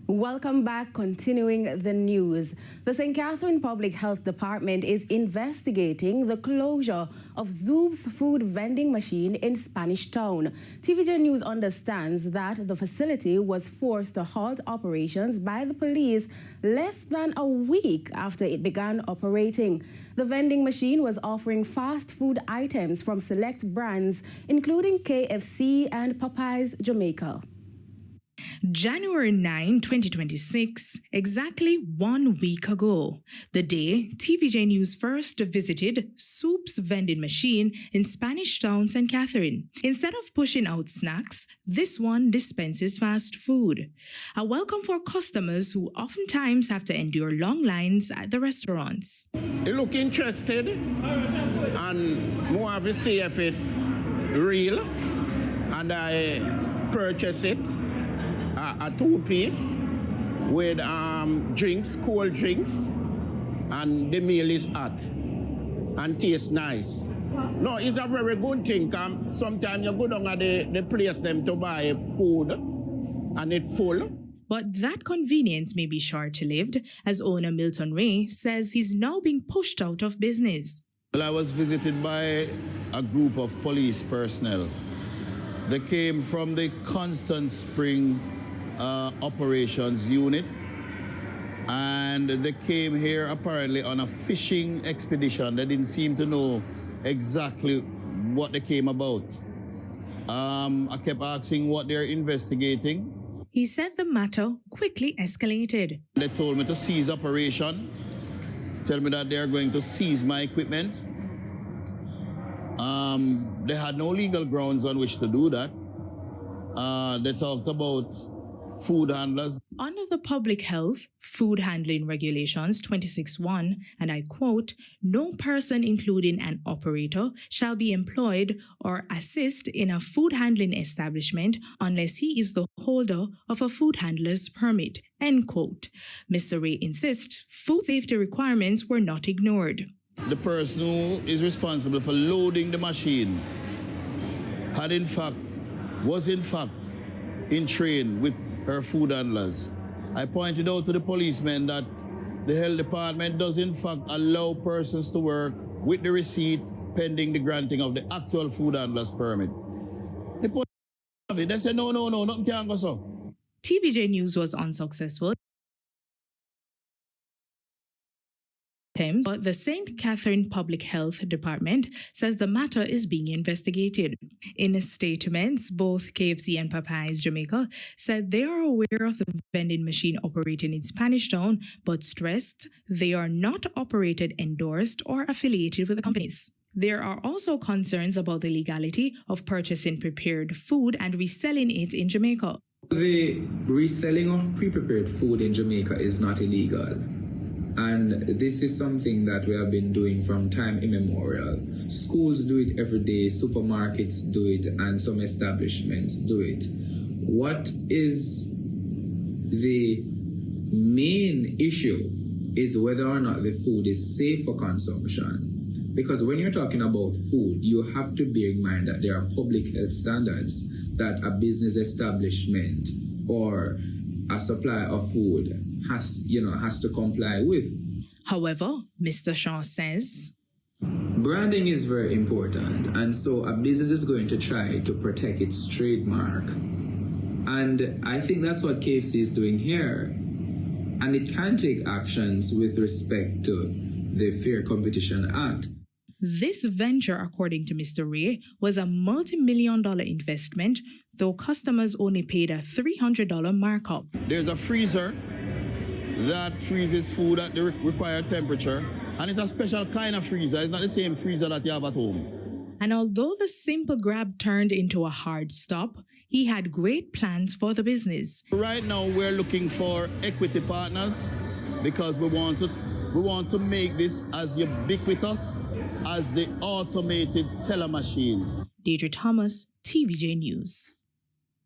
Welcome back. Continuing the news. The St. Catherine Public Health Department is investigating the closure of Zoops food vending machine in Spanish Town. TVJ News understands that the facility was forced to halt operations by the police less than a week after it began operating. The vending machine was offering fast food items from select brands, including KFC and Popeyes Jamaica. January 9, 2026, exactly 1 week ago, the day TVJ News first visited Zoops vending machine in Spanish Town, St. Catherine. Instead of pushing out snacks, this one dispenses fast food. A welcome for customers who oftentimes have to endure long lines at the restaurants. You look interested and more have to see if it real, and I purchase it. A two-piece with drinks, cold drinks, and the meal is hot and tastes nice. No, it's a very good thing. Sometimes you go down at the place them to buy food and it's full. But that convenience may be short-lived, as owner Milton Ray says he's now being pushed out of business. Well, I was visited by a group of police personnel. They came from the Constant Spring operations unit, and they came here apparently on a fishing expedition. They didn't seem to know exactly what they came about. I kept asking what they're investigating. He said the matter quickly escalated. They told me to cease operation, tell me that they're going to seize my equipment. They had no legal grounds on which to do that. They talked about food handlers. Under the Public Health Food Handling Regulations 26(1), and I quote, "No person, including an operator, shall be employed or assist in a food handling establishment unless he is the holder of a food handler's permit," end quote. Mr. Ray insists food safety requirements were not ignored. The person who is responsible for loading the machine was in fact in train with her food handlers. I pointed out to the policemen that the health department does in fact allow persons to work with the receipt pending the granting of the actual food handler's permit. They said, no, nothing can go so. TVJ News was unsuccessful, but the St. Catherine Public Health Department says the matter is being investigated. In statements, both KFC and Popeyes Jamaica said they are aware of the vending machine operating in Spanish Town, but stressed they are not operated, endorsed, or affiliated with the companies. There are also concerns about the legality of purchasing prepared food and reselling it in Jamaica. The reselling of pre-prepared food in Jamaica is not illegal. And this is something that we have been doing from time immemorial. Schools do it every day, supermarkets do it, and some establishments do it. What is the main issue is whether or not the food is safe for consumption. Because when you're talking about food, you have to bear in mind that there are public health standards that a business establishment or a supplier of food has to comply with. However, Mr. Shaw says, branding is very important, and so a business is going to try to protect its trademark. And I think that's what KFC is doing here. And it can take actions with respect to the Fair Competition Act. This venture, according to Mr. Ray, was a multi-million-dollar investment, though customers only paid a $300 markup. There's a freezer that freezes food at the required temperature, and it's a special kind of freezer. It's not the same freezer that you have at home. And although the simple grab turned into a hard stop, he had great plans for the business. Right now, we're looking for equity partners because we want to make this as ubiquitous as the automated teller machines. Deidre Thomas, TVJ News.